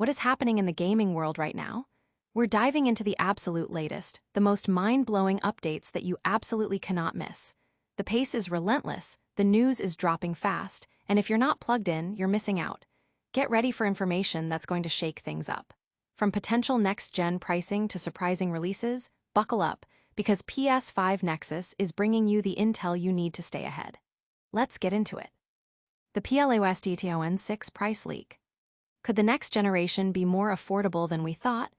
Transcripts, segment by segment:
What is happening in the gaming world right now? We're diving into the absolute latest, the most mind-blowing updates that you absolutely cannot miss. The pace is relentless, the news is dropping fast, and if you're not plugged in, you're missing out. Get ready for information that's going to shake things up. From potential next-gen pricing to surprising releases, buckle up, because PS5 Nexus is bringing you the intel you need to stay ahead. Let's get into it. The PlayStation 6 price leak. Could the next generation be more affordable than we thought?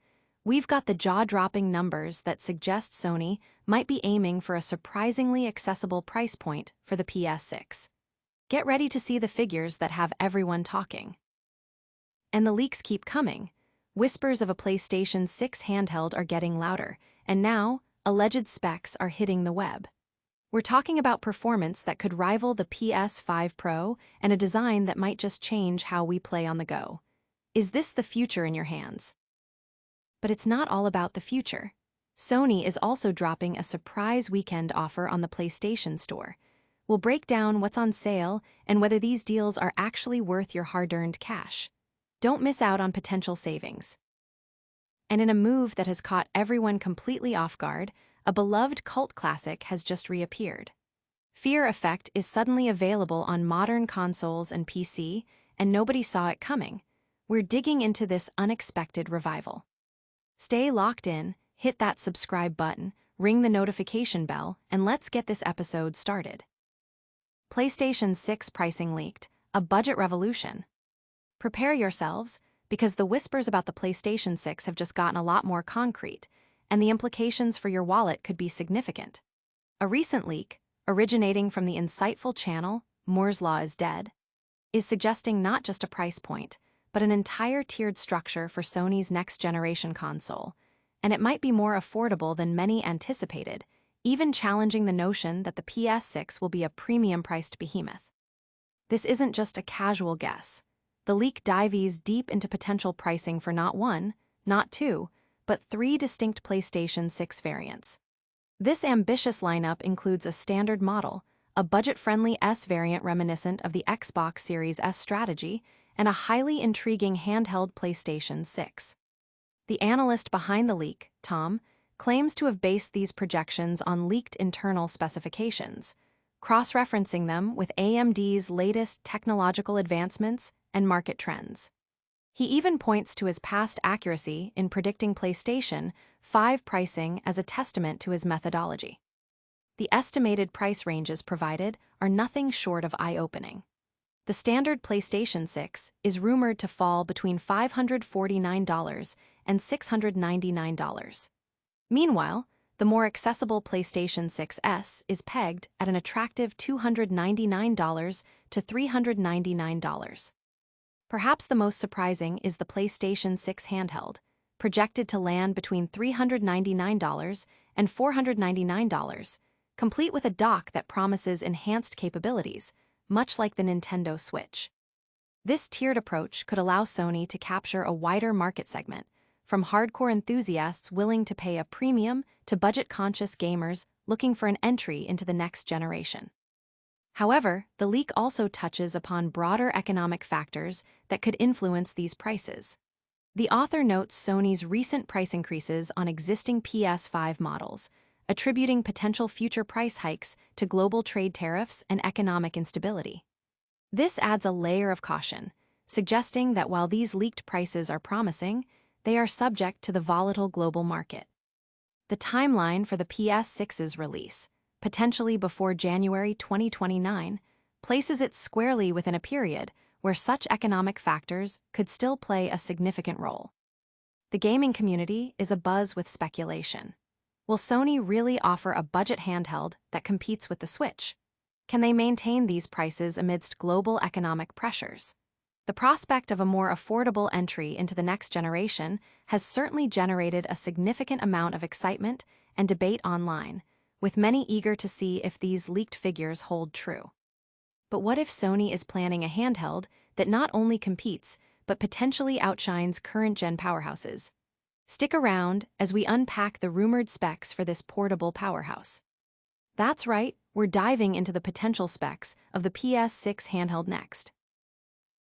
We've got the jaw-dropping numbers that suggest Sony might be aiming for a surprisingly accessible price point for the PS6. Get ready to see the figures that have everyone talking. And the leaks keep coming. Whispers of a PlayStation 6 handheld are getting louder, and now, alleged specs are hitting the web. We're talking about performance that could rival the PS5 Pro and a design that might just change how we play on the go. Is this the future in your hands? But it's not all about the future. Sony is also dropping a surprise weekend offer on the PlayStation Store. We'll break down what's on sale and whether these deals are actually worth your hard-earned cash. Don't miss out on potential savings. And in a move that has caught everyone completely off guard, a beloved cult classic has just reappeared. Fear Effect is suddenly available on modern consoles and PC, and nobody saw it coming. We're digging into this unexpected revival. Stay locked in, hit that subscribe button, ring the notification bell, and let's get this episode started. PlayStation 6 pricing leaked, a budget revolution. Prepare yourselves, because the whispers about the PlayStation 6 have just gotten a lot more concrete, and the implications for your wallet could be significant. A recent leak, originating from the insightful channel Moore's Law is Dead, is suggesting not just a price point, but an entire tiered structure for Sony's next-generation console, and it might be more affordable than many anticipated, even challenging the notion that the PS6 will be a premium-priced behemoth. This isn't just a casual guess. The leak dives deep into potential pricing for not one, not two, but three distinct PlayStation 6 variants. This ambitious lineup includes a standard model, a budget-friendly S variant reminiscent of the Xbox Series S strategy, and a highly intriguing handheld PlayStation 6. The analyst behind the leak, Tom, claims to have based these projections on leaked internal specifications, cross-referencing them with AMD's latest technological advancements and market trends. He even points to his past accuracy in predicting PlayStation 5 pricing as a testament to his methodology. The estimated price ranges provided are nothing short of eye-opening. The standard PlayStation 6 is rumored to fall between $549 and $699. Meanwhile, the more accessible PlayStation 6S is pegged at an attractive $299 to $399. Perhaps the most surprising is the PlayStation 6 Handheld, projected to land between $399 and $499, complete with a dock that promises enhanced capabilities, much like the Nintendo Switch. This tiered approach could allow Sony to capture a wider market segment, from hardcore enthusiasts willing to pay a premium to budget-conscious gamers looking for an entry into the next generation. However, the leak also touches upon broader economic factors that could influence these prices. The author notes Sony's recent price increases on existing PS5 models, attributing potential future price hikes to global trade tariffs and economic instability. This adds a layer of caution, suggesting that while these leaked prices are promising, they are subject to the volatile global market. The timeline for the PS6's release, potentially before January 2029, places it squarely within a period where such economic factors could still play a significant role. The gaming community is abuzz with speculation. Will Sony really offer a budget handheld that competes with the Switch? Can they maintain these prices amidst global economic pressures? The prospect of a more affordable entry into the next generation has certainly generated a significant amount of excitement and debate online, with many eager to see if these leaked figures hold true. But what if Sony is planning a handheld that not only competes, but potentially outshines current-gen powerhouses? Stick around as we unpack the rumored specs for this portable powerhouse. That's right, we're diving into the potential specs of the PS6 handheld next.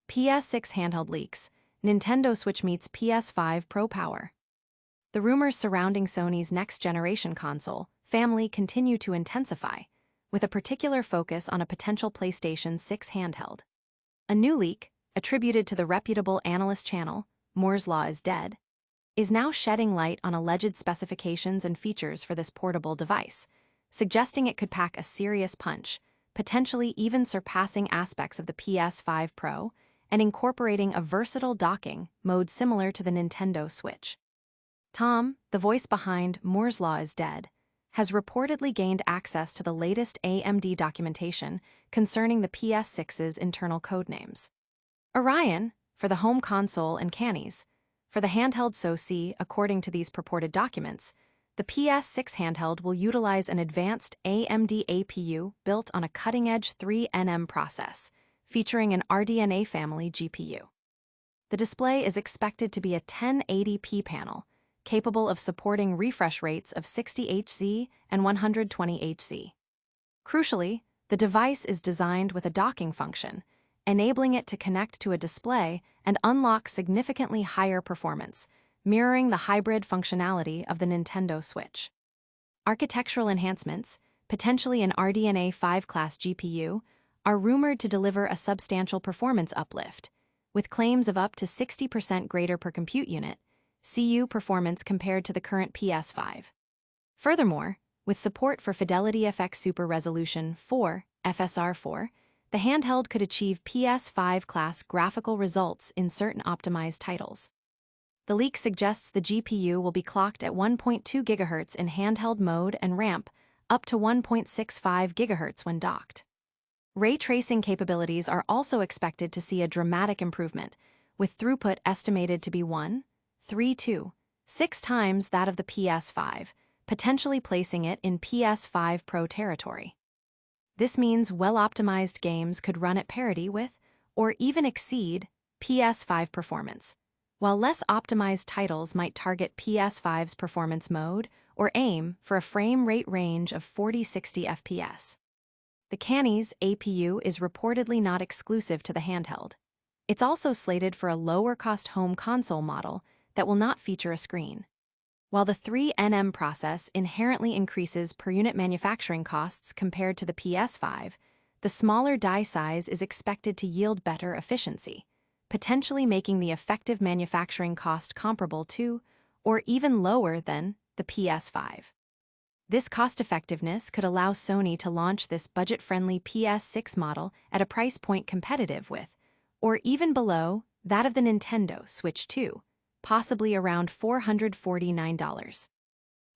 PS6 handheld leaks, Nintendo Switch meets PS5 Pro power. The rumors surrounding Sony's next-generation console family continue to intensify, with a particular focus on a potential PlayStation 6 handheld. A new leak, attributed to the reputable analyst channel, Moore's Law is Dead, is now shedding light on alleged specifications and features for this portable device, suggesting it could pack a serious punch, potentially even surpassing aspects of the PS5 Pro and incorporating a versatile docking mode similar to the Nintendo Switch. Tom, the voice behind Moore's Law is Dead, has reportedly gained access to the latest AMD documentation concerning the PS6's internal codenames. Orion, for the home console, and Canis, for the handheld SoC. According to these purported documents, the PS6 handheld will utilize an advanced AMD APU built on a cutting-edge 3nm process, featuring an RDNA family GPU. The display is expected to be a 1080p panel, capable of supporting refresh rates of 60Hz and 120Hz. Crucially, the device is designed with a docking function, enabling it to connect to a display and unlock significantly higher performance, mirroring the hybrid functionality of the Nintendo Switch. Architectural enhancements, potentially an RDNA 5-class GPU, are rumored to deliver a substantial performance uplift, with claims of up to 60% greater per compute unit CU performance compared to the current PS5. Furthermore, with support for Fidelity FX Super Resolution 4 (FSR4), the handheld could achieve PS5-class graphical results in certain optimized titles. The leak suggests the GPU will be clocked at 1.2 GHz in handheld mode and ramp up to 1.65 GHz when docked. Ray tracing capabilities are also expected to see a dramatic improvement, with throughput estimated to be 1.32 times that of the PS5, potentially placing it in PS5 Pro territory. This means well-optimized games could run at parity with, or even exceed, PS5 performance, while less optimized titles might target PS5's performance mode or aim for a frame rate range of 40-60 FPS. The Canis APU is reportedly not exclusive to the handheld. It's also slated for a lower-cost home console model that will not feature a screen. While the 3nm process inherently increases per-unit manufacturing costs compared to the PS5, the smaller die size is expected to yield better efficiency, potentially making the effective manufacturing cost comparable to, or even lower than, the PS5. This cost-effectiveness could allow Sony to launch this budget-friendly PS6 model at a price point competitive with, or even below, that of the Nintendo Switch 2, possibly around $449.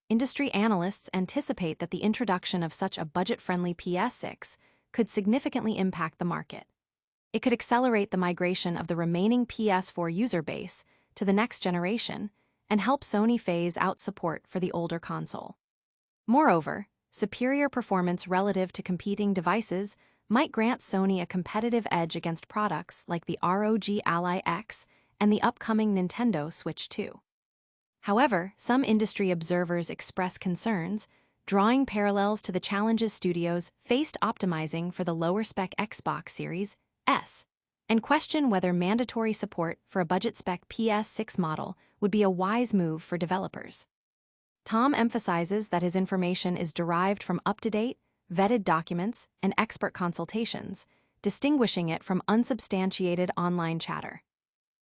Industry analysts anticipate that the introduction of such a budget-friendly PS6 could significantly impact the market. It could accelerate the migration of the remaining PS4 user base to the next generation and help Sony phase out support for the older console. Moreover, superior performance relative to competing devices might grant Sony a competitive edge against products like the ROG Ally X and the upcoming Nintendo Switch 2. However, some industry observers express concerns, drawing parallels to the challenges studios faced optimizing for the lower-spec Xbox Series S, and question whether mandatory support for a budget-spec PS6 model would be a wise move for developers. Tom emphasizes that his information is derived from up-to-date, vetted documents and expert consultations, distinguishing it from unsubstantiated online chatter.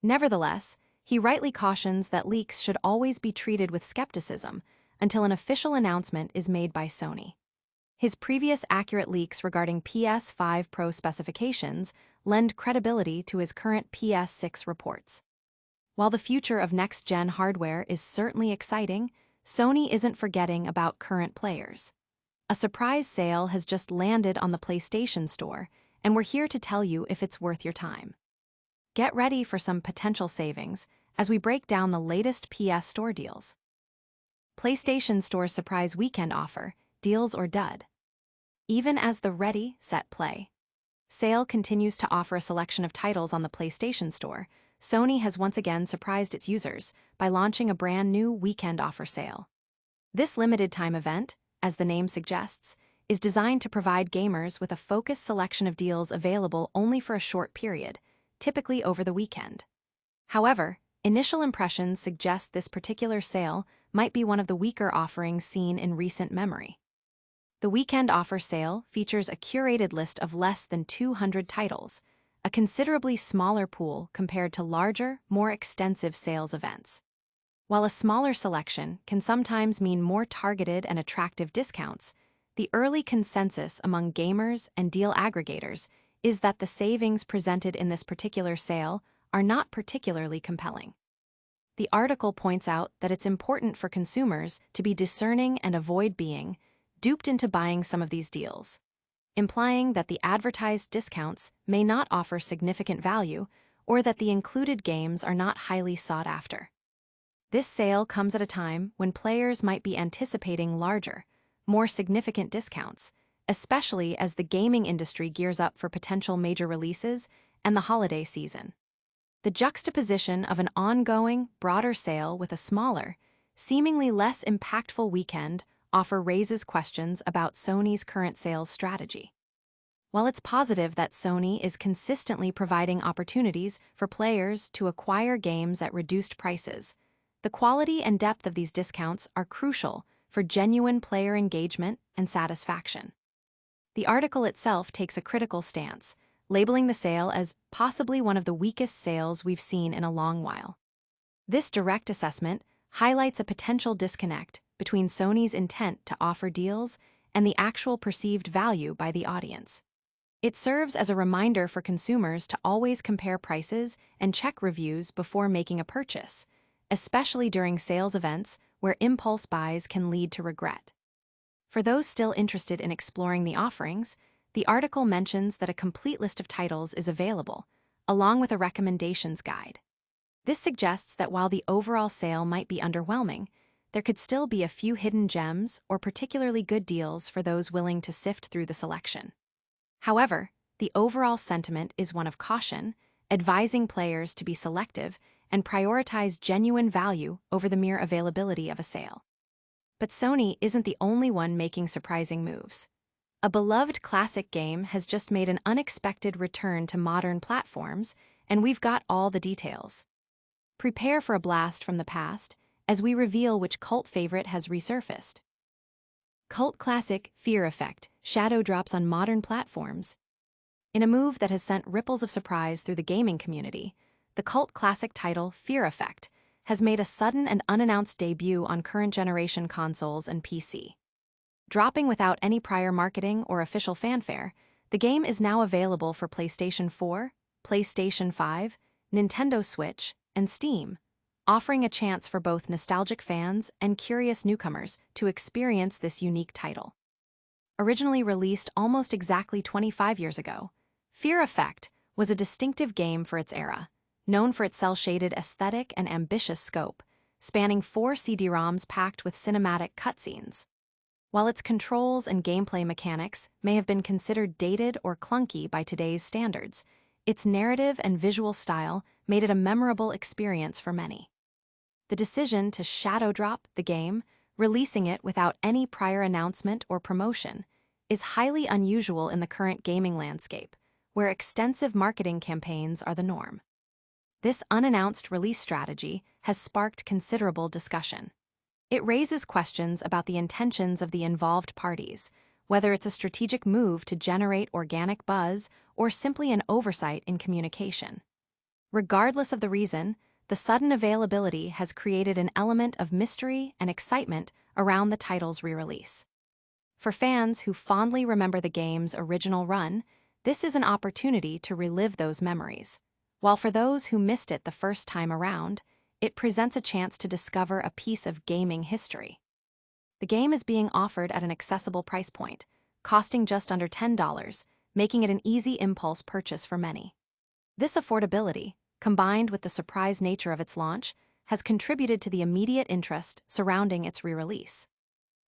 Nevertheless, he rightly cautions that leaks should always be treated with skepticism until an official announcement is made by Sony. His previous accurate leaks regarding PS5 Pro specifications lend credibility to his current PS6 reports. While the future of next-gen hardware is certainly exciting, Sony isn't forgetting about current players. A surprise sale has just landed on the PlayStation Store, and we're here to tell you if it's worth your time. Get ready for some potential savings as we break down the latest PS Store deals. PlayStation Store Surprise Weekend Offer, Deals or Dud. Even as the Ready, Set, Play sale continues to offer a selection of titles on the PlayStation Store, Sony has once again surprised its users by launching a brand new weekend offer sale. This limited-time event, as the name suggests, is designed to provide gamers with a focused selection of deals available only for a short period, typically over the weekend. However, initial impressions suggest this particular sale might be one of the weaker offerings seen in recent memory. The Weekend Offer Sale features a curated list of less than 200 titles, a considerably smaller pool compared to larger, more extensive sales events. While a smaller selection can sometimes mean more targeted and attractive discounts, the early consensus among gamers and deal aggregators is that the savings presented in this particular sale are not particularly compelling. The article points out that it's important for consumers to be discerning and avoid being duped into buying some of these deals, implying that the advertised discounts may not offer significant value or that the included games are not highly sought after. This sale comes at a time when players might be anticipating larger, more significant discounts, especially as the gaming industry gears up for potential major releases and the holiday season. The juxtaposition of an ongoing, broader sale with a smaller, seemingly less impactful weekend offer raises questions about Sony's current sales strategy. While it's positive that Sony is consistently providing opportunities for players to acquire games at reduced prices, the quality and depth of these discounts are crucial for genuine player engagement and satisfaction. The article itself takes a critical stance, labeling the sale as possibly one of the weakest sales we've seen in a long while. This direct assessment highlights a potential disconnect between Sony's intent to offer deals and the actual perceived value by the audience. It serves as a reminder for consumers to always compare prices and check reviews before making a purchase, especially during sales events where impulse buys can lead to regret. For those still interested in exploring the offerings, the article mentions that a complete list of titles is available, along with a recommendations guide. This suggests that while the overall sale might be underwhelming, there could still be a few hidden gems or particularly good deals for those willing to sift through the selection. However, the overall sentiment is one of caution, advising players to be selective and prioritize genuine value over the mere availability of a sale. But Sony isn't the only one making surprising moves. A beloved classic game has just made an unexpected return to modern platforms, and we've got all the details. Prepare for a blast from the past as we reveal which cult favorite has resurfaced. Cult classic Fear Effect shadow drops on modern platforms. In a move that has sent ripples of surprise through the gaming community, the cult classic title Fear Effect has made a sudden and unannounced debut on current-generation consoles and PC. Dropping without any prior marketing or official fanfare, the game is now available for PlayStation 4, PlayStation 5, Nintendo Switch, and Steam, offering a chance for both nostalgic fans and curious newcomers to experience this unique title. Originally released almost exactly 25 years ago, Fear Effect was a distinctive game for its era, known for its cel-shaded aesthetic and ambitious scope, spanning 4 CD-ROMs packed with cinematic cutscenes. While its controls and gameplay mechanics may have been considered dated or clunky by today's standards, its narrative and visual style made it a memorable experience for many. The decision to shadow drop the game, releasing it without any prior announcement or promotion, is highly unusual in the current gaming landscape, where extensive marketing campaigns are the norm. This unannounced release strategy has sparked considerable discussion. It raises questions about the intentions of the involved parties, whether it's a strategic move to generate organic buzz or simply an oversight in communication. Regardless of the reason, the sudden availability has created an element of mystery and excitement around the title's re-release. For fans who fondly remember the game's original run, this is an opportunity to relive those memories, while for those who missed it the first time around, it presents a chance to discover a piece of gaming history. The game is being offered at an accessible price point, costing just under $10, making it an easy impulse purchase for many. This affordability, combined with the surprise nature of its launch, has contributed to the immediate interest surrounding its re-release.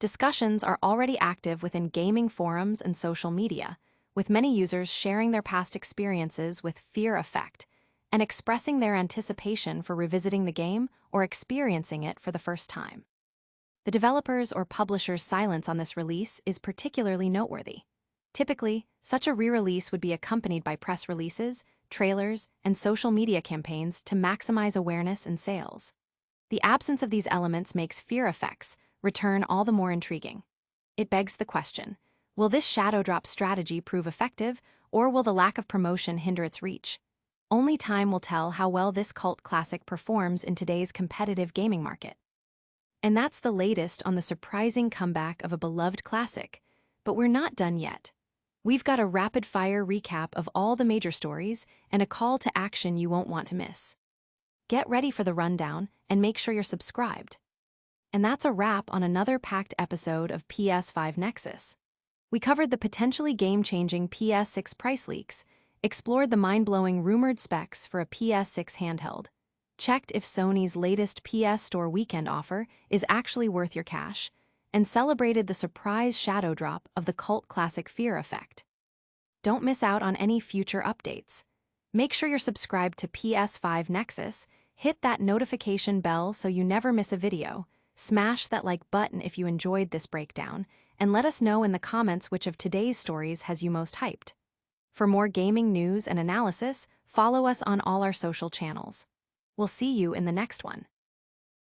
Discussions are already active within gaming forums and social media, with many users sharing their past experiences with Fear Effect and expressing their anticipation for revisiting the game or experiencing it for the first time. The developer's or publisher's silence on this release is particularly noteworthy. Typically, such a re-release would be accompanied by press releases, trailers, and social media campaigns to maximize awareness and sales. The absence of these elements makes fear effects return all the more intriguing. It begs the question, will this shadow drop strategy prove effective, or will the lack of promotion hinder its reach? Only time will tell how well this cult classic performs in today's competitive gaming market. And that's the latest on the surprising comeback of a beloved classic. But we're not done yet. We've got a rapid-fire recap of all the major stories and a call to action you won't want to miss. Get ready for the rundown and make sure you're subscribed. And that's a wrap on another packed episode of PS5 Nexus. We covered the potentially game-changing PS6 price leaks, explored the mind-blowing rumored specs for a PS6 handheld, checked if Sony's latest PS Store weekend offer is actually worth your cash, and celebrated the surprise shadow drop of the cult classic Fear Effect. Don't miss out on any future updates. Make sure you're subscribed to PS5 Nexus, hit that notification bell so you never miss a video, smash that like button if you enjoyed this breakdown, and let us know in the comments which of today's stories has you most hyped. For more gaming news and analysis, follow us on all our social channels. We'll see you in the next one.